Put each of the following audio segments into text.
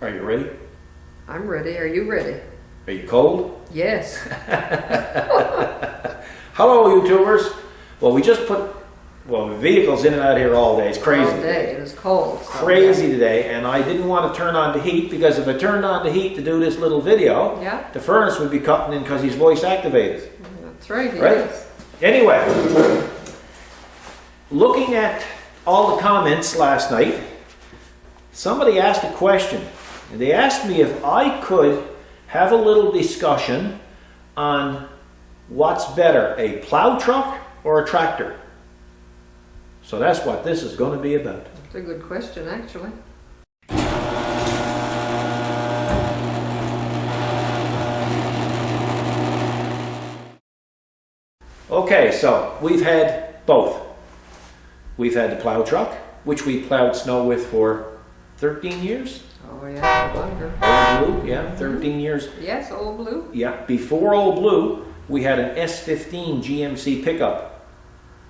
Are you ready? I'm ready. Are you ready? Are you cold? Yes. Hello, YouTubers. Well, we just put vehicles in and out here all day. It's crazy. All day. It is cold. So Crazy today, and I didn't want to turn on the heat because if I turned on the heat to do this little video, the furnace would be cutting in because he's voice activated. That's right. Right? Yes. Anyway, looking at all the comments last night, somebody asked a question. And they asked me if I could have a little discussion on what's better, a plow truck or a tractor. So that's what this is going to be about. That's a good question, actually. Okay, so we've had both. We've had the plow truck, which we plowed snow with for 13 years. Oh yeah, longer. Old Blue, yeah, 13 years. Yes, Old Blue. Yeah, before Old Blue, we had an S15 GMC pickup.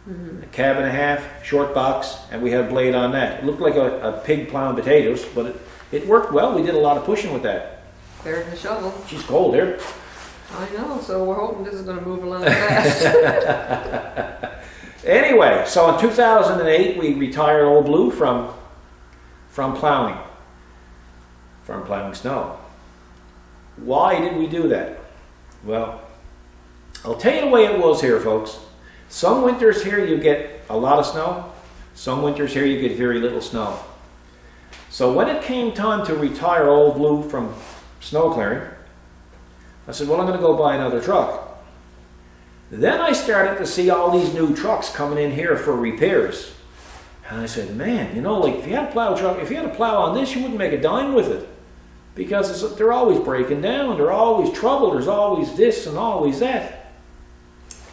A cab and a half, short box, and we had a blade on that. It looked like a pig plowing potatoes, but it worked well. We did a lot of pushing with that. Better than a shovel. She's cold here. I know, so we're hoping this is going to move along fast. Anyway, so in 2008, we retired Old Blue from plowing snow. Why did we do that? Well, I'll tell you the way it was here, folks. Some winters here you get a lot of snow. Some winters here you get very little snow. So when it came time to retire Old Blue from snow clearing, I said, well, I'm going to go buy another truck. Then I started to see all these new trucks coming in here for repairs. And I said, man, you know, like if you had a plow truck, if you had a plow on this, you wouldn't make a dime with it. Because they're always breaking down, they're always trouble, there's always this and always that.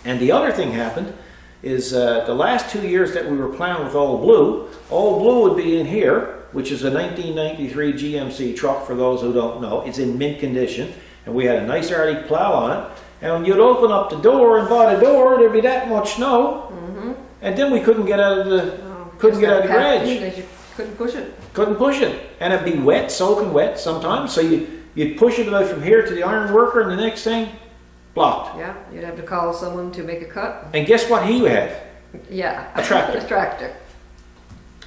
And the other thing happened is the last 2 years that we were plowing with Old Blue would be in here, which is a 1993 GMC truck for those who don't know. It's in mint condition, and we had a nice Arctic plow on it. And when you'd open up the door and by the door, there'd be that much snow, and then we couldn't get out of the garage. You couldn't push it. Couldn't push it, and it'd be wet, soaking wet sometimes. So you'd push it about from here to the iron worker, and the next thing, blocked. Yeah, you'd have to call someone to make a cut. And guess what he had? Yeah, a tractor. A tractor.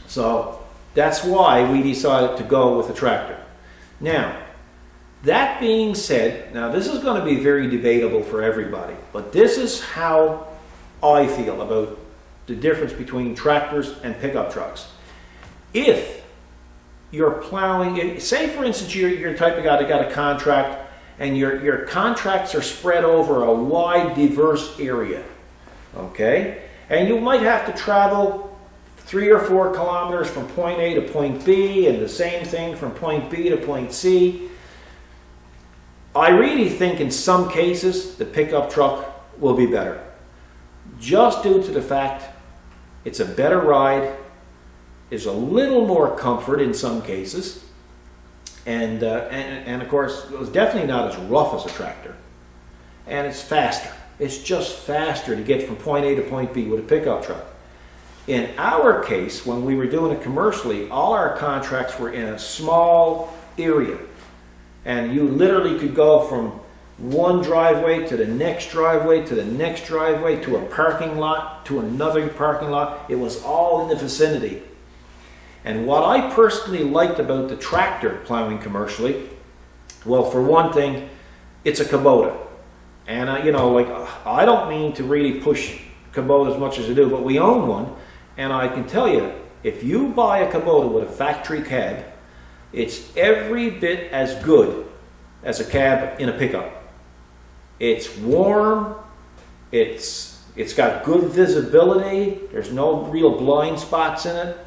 So that's why we decided to go with a tractor. Now, that being said, now this is going to be very debatable for everybody, but this is how I feel about the difference between tractors and pickup trucks. If you're plowing, say for instance you're the type of guy that got a contract and your contracts are spread over a wide, diverse area, okay? And you might have to travel 3 or 4 kilometers from point A to point B, and the same thing from point B to point C. I really think in some cases the pickup truck will be better, just due to the fact it's a better ride, is a little more comfort in some cases, and of course it was definitely not as rough as a tractor, and it's faster. It's just faster to get from point A to point B with a pickup truck. In our case, when we were doing it commercially, all our contracts were in a small area, and you literally could go from one driveway to the next driveway to the next driveway to a parking lot to another parking lot. It was all in the vicinity. And what I personally liked about the tractor plowing commercially, well, for one thing, it's a Kubota. And you know, like, I don't mean to really push Kubota as much as I do, but we own one, and I can tell you, if you buy a Kubota with a factory cab, it's every bit as good as a cab in a pickup. It's warm, it's got good visibility, there's no real blind spots in it.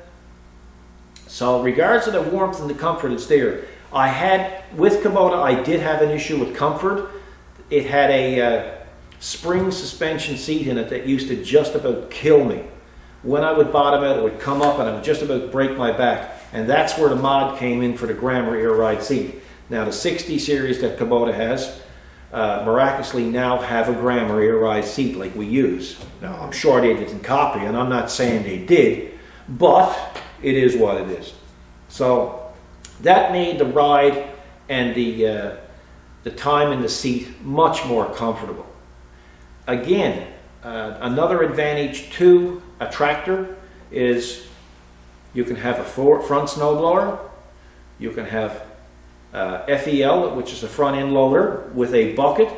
So regards to the warmth and the comfort, it's there. With Kubota, I did have an issue with comfort. It had a spring suspension seat in it that used to just about kill me. When I would bottom out, it would come up and I would just about break my back. And that's where the mod came in for the Grandma air ride seat. Now the 60 series that Kubota has, miraculously now have a Grandma air ride seat like we use. Now I'm sure they didn't copy, and I'm not saying they did, but it is what it is. So That made the ride and the time in the seat much more comfortable. Again, another advantage to a tractor is you can have a front snowblower, you can have FEL, which is a front end loader with a bucket,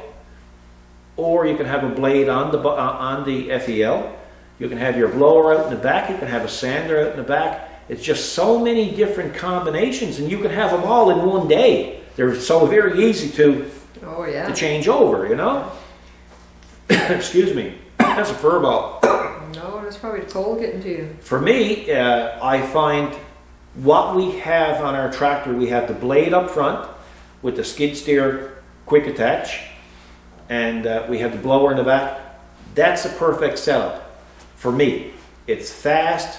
or you can have a blade on the FEL. You can have your blower out in the back, you can have a sander out in the back. It's just so many different combinations, and you can have them all in one day. They're so very easy to change over, you know? Excuse me, that's a fur ball. No, that's probably the cold getting to you. For me, I find what we have on our tractor, we have the blade up front with the skid steer quick attach, and we have the blower in the back. That's a perfect setup for me. It's fast.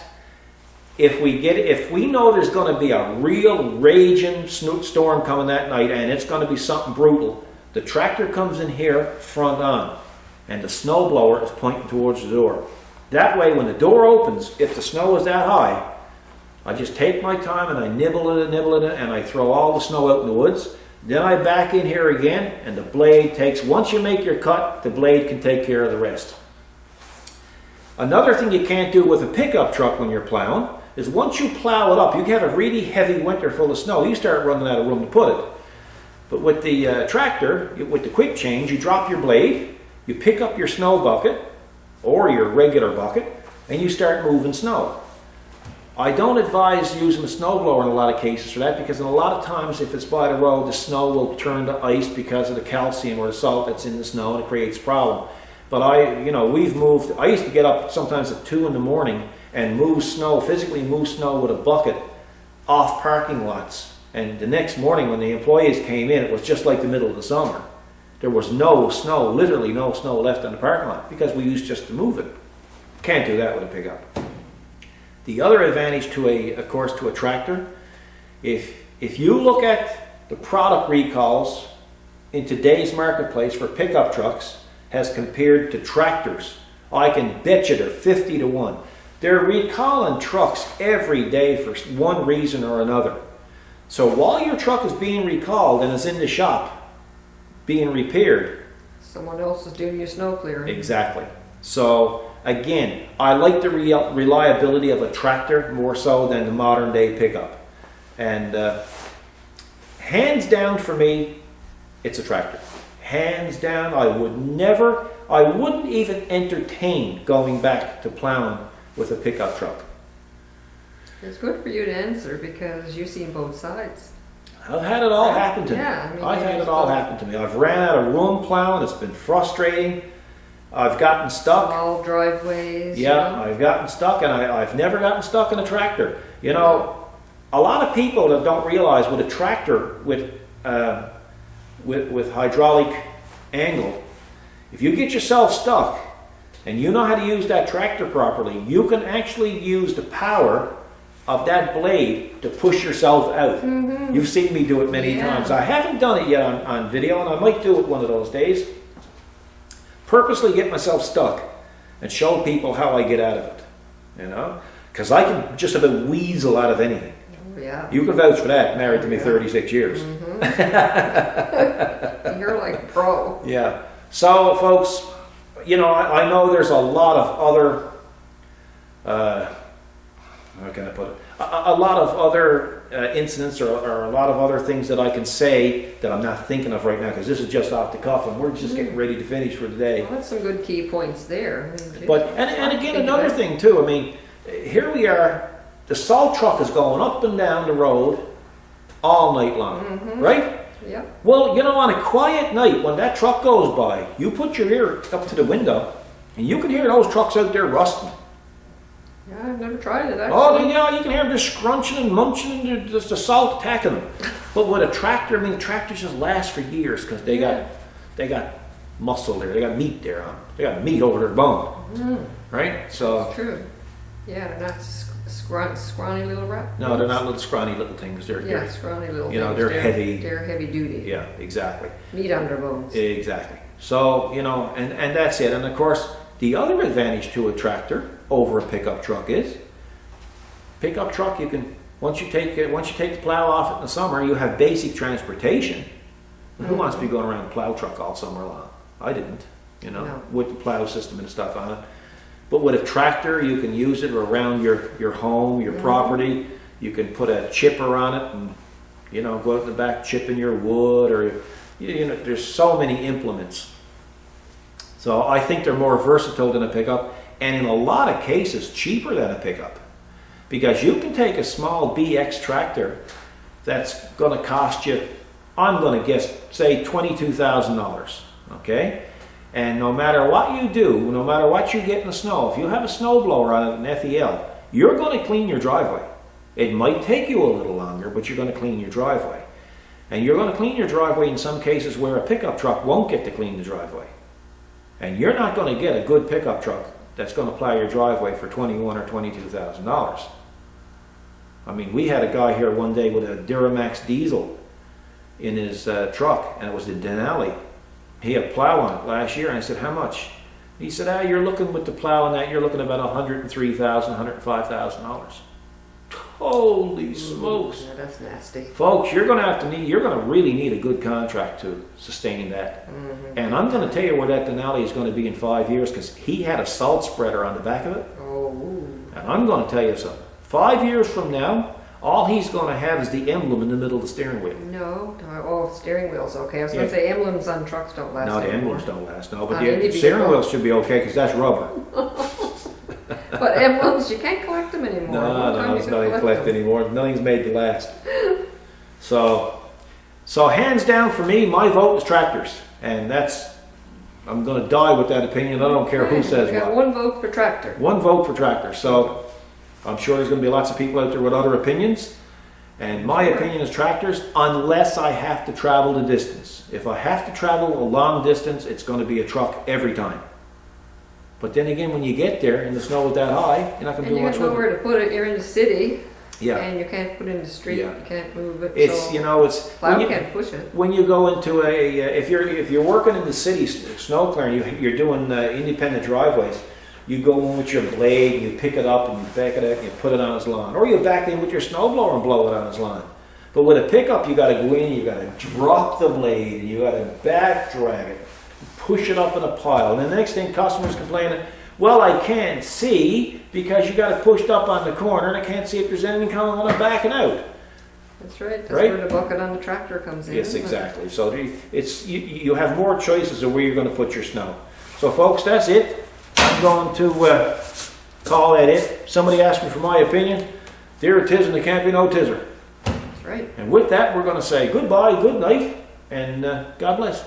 If we know there's going to be a real raging storm coming that night and it's going to be something brutal, the tractor comes in here front on and the snow blower is pointing towards the door. That way when the door opens, if the snow is that high, I just take my time and I nibble it and I throw all the snow out in the woods. Then I back in here again and the blade takes, once you make your cut, the blade can take care of the rest. Another thing you can't do with a pickup truck when you're plowing is once you plow it up, you have a really heavy winter full of snow, you start running out of room to put it. But with the tractor, with the quick change, you drop your blade, you pick up your snow bucket or your regular bucket, and you start moving snow. I don't advise using a snowblower in a lot of cases for that, because in a lot of times if it's by the road, the snow will turn to ice because of the calcium or the salt that's in the snow, and it creates a problem. But we've moved, I used to get up sometimes at 2 in the morning and physically move snow with a bucket off parking lots. And the next morning when the employees came in, it was just like the middle of the summer. There was no snow, literally no snow left on the parking lot because we used just to move it. Can't do that with a pickup. The other advantage to a tractor, if you look at the product recalls in today's marketplace for pickup trucks as compared to tractors, I can bet you they're 50 to 1. They're recalling trucks every day for one reason or another. So while your truck is being recalled and is in the shop being repaired, someone else is doing your snow clearing. Exactly. So again, I like the reliability of a tractor more so than the modern day pickup. And hands down for me, it's a tractor. Hands down, I wouldn't even entertain going back to plowing with a pickup truck. It's good for you to answer because you've seen both sides. I've had it all happen to me. I've had it all happen to me. I've ran out of room plowing. It's been frustrating. I've gotten stuck. Small driveways. Yeah, I've gotten stuck, and I've never gotten stuck in a tractor. You know, a lot of people that don't realize with a tractor with hydraulic angle, if you get yourself stuck and you know how to use that tractor properly, you can actually use the power of that blade to push yourself out. Mm-hmm. You've seen me do it many times. I haven't done it yet on video, and I might do it one of those days. Purposely get myself stuck and show people how I get out of it, you know? Because I can just about weasel out of anything. Oh, yeah. You can vouch for that, married to me 36 years. Mm-hmm. You're like a pro. Yeah. So, folks, you know, I know there's a lot of other, how can I put it? A lot of other incidents or a lot of other things that I can say that I'm not thinking of right now because this is just off the cuff and we're just getting ready to finish for today. Well, that's some good key points there. But and again, another thing too. I mean, here we are. The salt truck is going up and down the road all night long, right? Yeah. Well, you know, on a quiet night when that truck goes by, you put your ear up to the window and you can hear those trucks out there rusting. Yeah, I've never tried it actually. Oh, yeah, you can hear them just scrunching and munching and just the salt attacking them. But with a tractor, I mean, tractors just last for years because they got muscle there, they got meat there on, they got meat over their bone, right? So that's true. Yeah, they're not scrawny little rat. No, they're not little scrawny little things. They're scrawny little. You know, things. they're heavy. They're heavy duty. Yeah, exactly. Meat on their bones. Exactly. So you know, and that's it. And of course, the other advantage to a tractor over a pickup truck is, pickup truck you can Once you take the plow off it in the summer, you have basic transportation. Who wants to be going around a plow truck all summer long? I didn't, No. with the plow system and stuff on it. But with a tractor, you can use it around your home, your property. You can put a chipper on it and, go out in the back chipping your wood, or, there's so many implements. So I think they're more versatile than a pickup, and in a lot of cases, cheaper than a pickup. Because you can take a small BX tractor that's going to cost you, I'm going to guess, say $22,000, okay? And no matter what you do, no matter what you get in the snow, if you have a snowblower on it, an FEL, you're going to clean your driveway. It might take you a little longer, but you're going to clean your driveway. And you're going to clean your driveway in some cases where a pickup truck won't get to clean the driveway. And you're not going to get a good pickup truck that's going to plow your driveway for $21,000 or $22,000. I mean, we had a guy here one day with a Duramax Diesel in his truck, and it was the Denali. He had plow on it last year, and I said, how much? He said, you're looking with the plow on that, you're looking about $103,000, $105,000. Holy smokes. Yeah, that's nasty. Folks, you're going to really need a good contract to sustain that. And I'm going to tell you where that Denali is going to be in 5 years, because he had a salt spreader on the back of it. Oh. And I'm going to tell you something. 5 years from now, all he's going to have is the emblem in the middle of the steering wheel. No. Oh, steering wheel's okay. I was going to say emblems on trucks don't last No, the anymore. emblems don't last. No, but On the any steering vehicle. wheel should be okay, because that's rubber. But emblems, you can't collect them anymore. No, it's not even collect anymore. Nothing's made to last. So hands down for me, my vote is tractors. And I'm going to die with that opinion. I don't care who says We got what. one vote for tractor. One vote for tractors. So I'm sure there's going to be lots of people out there with other opinions. And my opinion is tractors, unless I have to travel the distance. If I have to travel a long distance, it's going to be a truck every time. But then again, when you get there and the snow is that high, you're not going to And do you much have with it. nowhere to put it. You're in the city. Yeah. And you can't put it in the street. Yeah. You can't move it. It's, so it's... plow when you- can't push it. When you go into if you're working in the city snow clearing, you're doing independent driveways. You go in with your blade, and you pick it up, and you back it up, and you put it on his lawn, or you back in with your snowblower and blow it on his lawn. But with a pickup, you got to go in, you got to drop the blade, and you got to back drag it, push it up in a pile, and the next thing, customers complaining, well, I can't see because you got it pushed up on the corner, and I can't see if there's anything coming when I'm backing out. That's right. That's Right? where the bucket on the tractor comes in. Yes, isn't it? exactly. So you have more choices of where you're going to put your snow. So folks, that's it. I'm going to call that it. Somebody asked me for my opinion. There it is, and there can't be no tizzer. That's right. And with that, we're going to say goodbye, good night, and God bless.